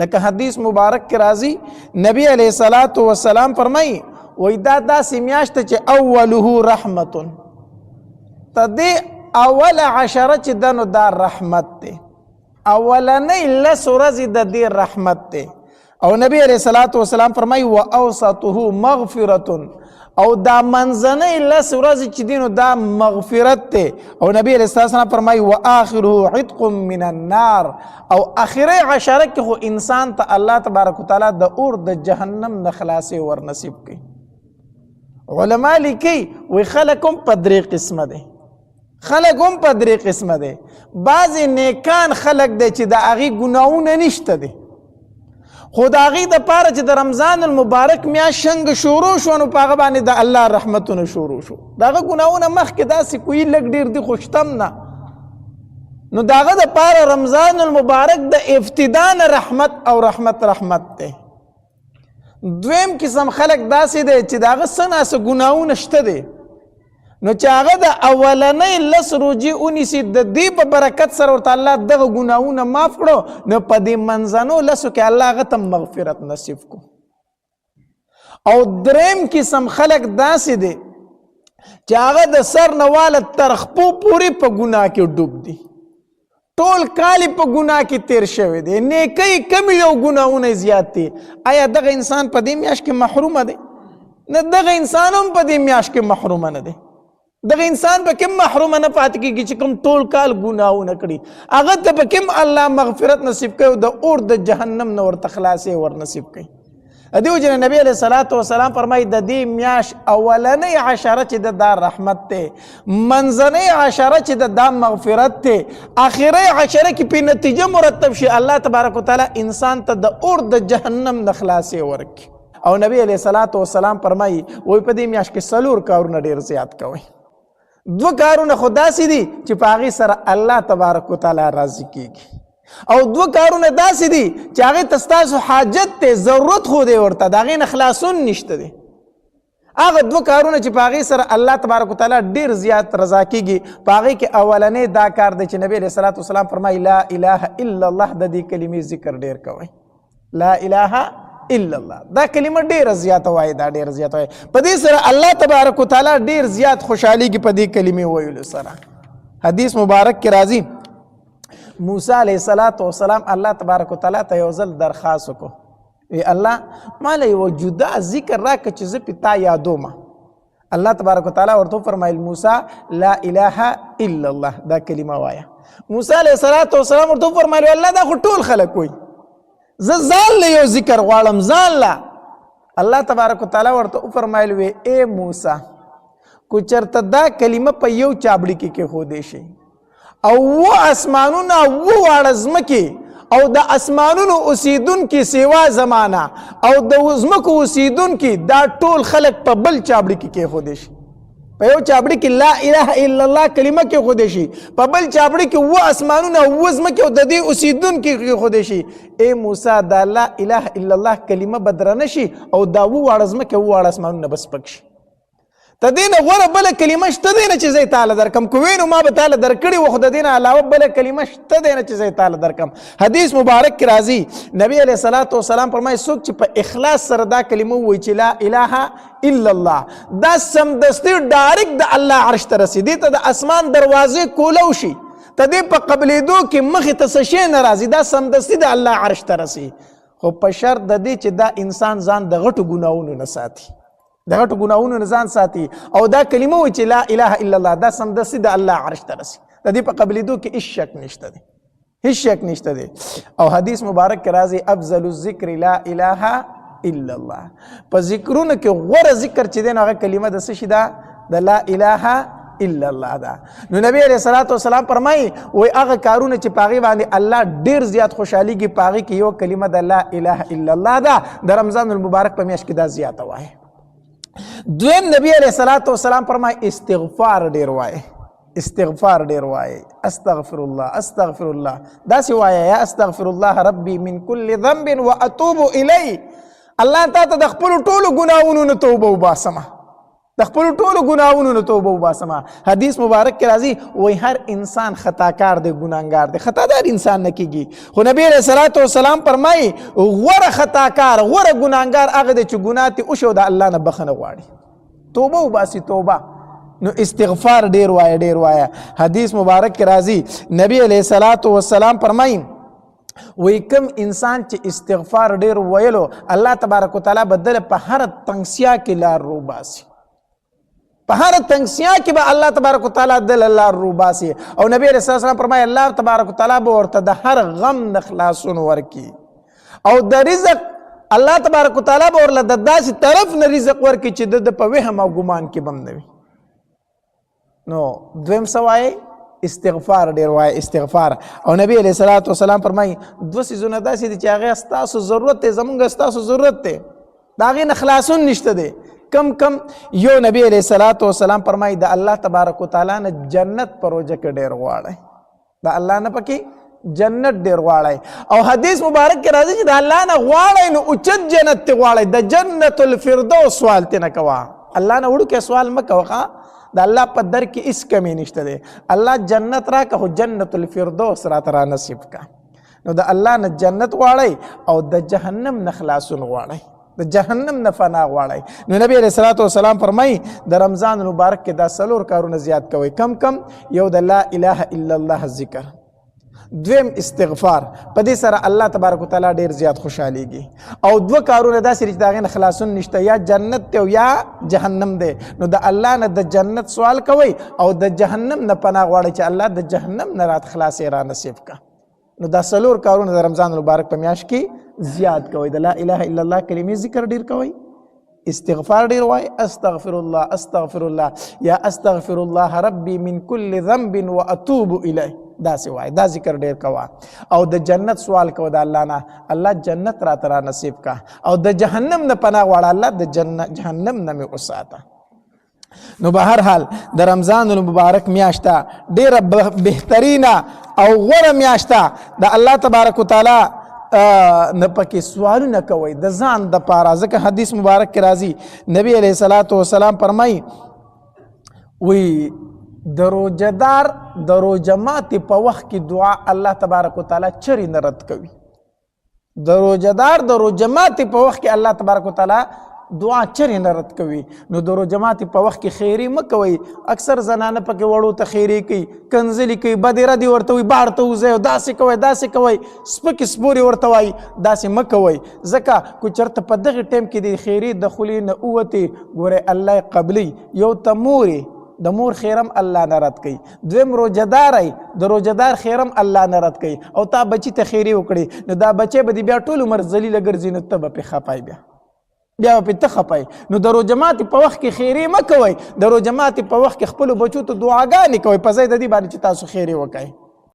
لکه حدیث مبارک کې راځي نبی علیہ الصلوۃ والسلام فرمایي وای دا داسې میاشت چې اوله رحمت تدې اول عشره چې دنو دا رحمت دی اولنۍ لس ورځې د دې رحمت دی او نبی علیہ الصلوۃ والسلام فرمایي واوسطه مغفرة او دا منځنۍ لس ورځې چې دینو دا مغفرت دی او نبی علیہ السلام فرمایي واخره عتق من النار او اخره عشره کې خو انسان ته الله تبارک وتعالی د اور د جهنم نه خلاصي ور نصیب کوي علما لیکي وی خلک هم په درې قسمه دي بعضې نیکان خلک دی چې د هغې ګناهونه نشته دي خو د هغې دپاره چې د رمضان المبارک میاشت څنګه شروع شوه نو په هغه باندې د الله رحمتونه شروع شو د هغه ګناهونه مخکې داسې کوي لږ ډېر دي خو شته هم نه نو د هغه دپاره رمضان المبارک د ابتدا نه رحمت او رحمت دی دویم قسم خلک داسې دی چې د هغه څه ناسه ګناهونه شته دی نو چې هغه د اولنۍ لس روجې ونیسي د دې په برکت سره ورته الله دغه ګناهونه معاف کړو نو په دې منځنو لسو کې الله هغه ته مغفرت نصیب کو او دریم قسم خلک داسې دی چې هغه د سر نه واله تر خپو پورې په ګناه کې ډوب دي ټول کال په ګناه کې تیر شوی دی نیکۍ کمې او ګناهونه زیات دي آیا دغه انسان په دې میاشت کې محرومه دی نه دغه انسان هم په دې میاشت کې محرومه نه دی دغه انسان په کوم محرومه نه پاتې کېږي چې کوم ټول کال ګناهونه کړي هغه ته په کوم الله مغفرت نصیب کوي او د اور د جهنم نه ورته خلاصې ور نصیب کوي دې وجې نه نبی علیہ الصلوۃ والسلام فرمایي د دې میاشت اولنۍ عشره چې دا رحمت دی منځنۍ عشره چې دا مغفرت دی آخرۍ عشره کې په نتیجه مرتب شي الله تبارک وتعالی انسان ته د اور د جهنم نه خلاصې ورکړي او نبی علیہ الصلوۃ والسلام فرمایي وای په دې میاشت کې څلور کارونه ډېر زیات کوئ دو کارونه خو داسې دي چې په هغې سره الله تبارک وتعالی راضي کېږي او دو کارونه داسې دي چې هغې ته ستاسو حاجت دی ضرورت خو دی ورته د هغې نه خلاصون نشته دی هغه دو کارونه چې په هغې سره الله تبارک وتعالی ډېر زیات رضا کېږي په هغې کې اولنی دا کار دی چې نبی علیہ الصلوۃ والسلام فرمایي لا اله الا الله د دې کلمې ذکر ډېر کوئ لا اله الا الله دا کلمه ډیره زیاته وایي په دې سره الله تبارک وتعالی ډیر زیات خوشحالي کې په دې کلمې ویلو سره حدیث مبارک کې راځي موسی علیه السلام الله تبارک وتعالی ته یو ځل درخواست وکړو وی الله ماله یو جدا ذکر راکړه چې زه پې تا یادومه الله تبارک وتعالی ورته وفرمایل موسی لا اله الا الله دا کلمه وایه موسی علیه السلام ورته وفرمایل الله دا خو ټول خلک وایي زه ځان له یو ذکر غواړم ځان له الله تبارک وتعالی ورته وفرمایل وی اے موسی کو چرته دا کلمه په یو چابړي کې کېښودی شي او اسمانونه واړه ځمکې او د اسمانونو اوسیدونکي سیوا زمانه او د ځمکو اوسیدونکي دا ټول خلک په بل چابړي کې کېښودی شي په یو چابړي کې لا اله الا الله کلمه کېښودی شي په بل چابړي کې اسمانونه ځمکې او د دې اوسیدونکي کېښودی شي اے موسی دا لا اله الا الله کلمه به درنه شي او دا واړه ځمکې واړه اسمانونه به سپک شي ته دې نه غوره بله کلمه شته دی نه چې زه یې تاله درکړم که وینو ما به تاله درکړې وه خو د دې نه علاوه بله کلمه شته دی نه چې زه یې تاله درکړم حدیث مبارک کې راځي نبی علیہ الصلوۃ والسلام فرمایي څوک چې په اخلاص سره دا کلمه ووایي چې لا اله الا الله دا سمدستي ډایرکټ د الله عرش ته رسي دې ته د اسمان دروازې کولو شي ته دې په قبلېدو کې مخې ته څه شی نه راځي دا سمدستي د الله عرش ته رسي خو په شرط د دې چې دا انسان ځان د غټو ګناهونو نه ساتي د غټو ګناهونو نه ځان ساتي او دا کلمه وایي چې لا اله الا الله دا سمدستي د الله عرش ته رسي د دې په قبلېدو کې هېڅ شک نشته دی او حدیث مبارک کې راځي افضل الذکر لا اله الا الله په ذکرونو کې غوره ذکر چې دی نو هغه کلمه د څه شي ده د لا اله الا الله ده نو نبی علیہ الصلوۃ والسلام فرمایي وایي هغه کارونه چې په هغې باندې الله ډېر زیات خوشحالېږي په هغې کې یو کلمه د لا اله الا الله ده د رمضان المبارک په میاشت کې دا زیاته وایي دویم نبی علیہ الصلوۃ والسلام فرمایي استغفار ډېر وایي استغفر الله داسې وایه یا استغفر الله ربي من كل ذنب واتوب الیه الله تا ته د خپلو ټولو ګناهونو نه توبه وباسمه د خپل ټولو ګناهونو نه توبه وباسم. حدیث مبارک کې راځي وایي هر انسان خطاکار دی، ګناهګار دی، خطادار انسان نه کیږي. خو نبی علیه الصلاۃ والسلام فرمایي غوره خطاکار غوره ګناهګار هغه دی چې ګناه تې وشي او د الله نه بخښنه غواړي، توبه وباسي. توبه نو استغفار ډیر وایه. حدیث مبارک کې راځي نبی علیه الصلاۃ والسلام فرمایي وی کم انسان چې استغفار ډیر ویلو الله تبارک وتعالی بدل په هر تنگسیا کې لار روباسي، په هر تنگسیا کې به الله تبارک وتعالی دل لار روباسي. او نبی علیہ السلام فرمایي الله تبارک وتعالی به ورته د هر غم نه خلاصون ورکي او د رزق الله تبارک وتعالی به ورله د داسې طرف نه رزق ورکي چې د په وهم او ګمان کې بم نه وي. نو دویم سوای استغفار ډیر وای استغفار. او نبی علیہ الصلوۃ والسلام فرمایي دوه سيزونه داسې دي چې هغه ستاسو ضرورت دی، زمونږ ستاسو ضرورت دی، د هغې نه خلاصون نشته دی. کم یو نبی علیہ الصلوۃ والسلام فرمایي د الله تبارک وتعالی نه جنت پروژه کې ډیر غواړئ، د الله نه پکې جنت ډیر غواړئ. او حدیث مبارک کې راځي چې د الله نه غواړئ نو اوچت جنت ته غواړئ، د جنت الفردوس سوال ته نه کوه، الله نه وړوکی سوال مه کوه، د الله په در کې هیڅ کمی نشته دی. الله جنت راکه خو جنت الفردوس راته را نصیب کا. نو د الله نه جنت غواړئ او د جهنم نه خلاصون غواړئ، د جهنم نه فنا غواړئ. نو نبی علیہ الصلوۃ والسلام فرمایي د رمضان مبارک کې دا څلور کارونه زیات کوئ. کم یو د لا اله الا الله ذکر، دویم استغفار، په دې سره الله تبارک وتعالی ډیر زیات خوشحالیږي. او دوه کارونه داسې چې د هغې نه خلاصون نشته، یا جنت دی او یا جهنم دی. نو د الله نه د جنت سوال کوئ او د جهنم نه پناه غواړئ چې الله د جهنم نه رات خلاصې را نصیب کا. نو دا څلور کارونه د رمضان مبارک په میاشت کې زیات کوئ. د لا اله الا الله کلمې ذکر ډیر کوئ، استغفار ډیر وای، استغفر الله یا استغفر الله ربي من كل ذنب واتوب الیه، دا سی وای، دا ذکر ډیر کوا. او د جنت سوال کو د الله نه، الله جنت را ترا نصیب کا. او د جهنم نه پناه غواړه، الله د جهنم نه مې وساته. نو به هر حال د رمضان المبارک میاشته ډیره بهترینه او غوره میاشته د الله تبارک وتعالی نه پکې سوالونه کوئ د ځان د پاره. ځکه حدیث مبارک کې راځي نبی علیہ الصلوۃ والسلام فرمایي وی د روزدار د روزه ماتې په وخت کې دعا الله تبارک وتعالی چرې نه رد کوي. د روزدار د روزه ماتې په وخت کې الله تبارک وتعالی دعا چرې نه رد کوي. نو د روزه ماتې په وخت کې خیري مه کوئ. اکثر زنانه پکې وړو ته خیري کوي، کنځلې کوي، بدې ردې ورته وایي، بهر ته وځئ، داسې کوئ سپکې سپورې ورته وایي، داسې مه کوئ. ځکه که چېرته په دغې ټایم کې د خیري د خولې نه ووتې ګورئ الله یې قبلوي. یو ته مورې د مور خیرم الله نه رد کوي، دویم روزهداری د روزهدار خیرم الله نه رد کوي. او تا بچي ته خیري وکړي نو دا بچی به دې بیا ټول عمر ذلیله ګرځي، نو ته به پې خفای، بیا به پې ته خفای. نو د روزه ماتې په وخت کې خیري مه کوئ. د روزه ماتې په وخت کې خپلو بچو ته دعاګانې کوئ په ځای د دې باندې چې تاسو خیري وکئ.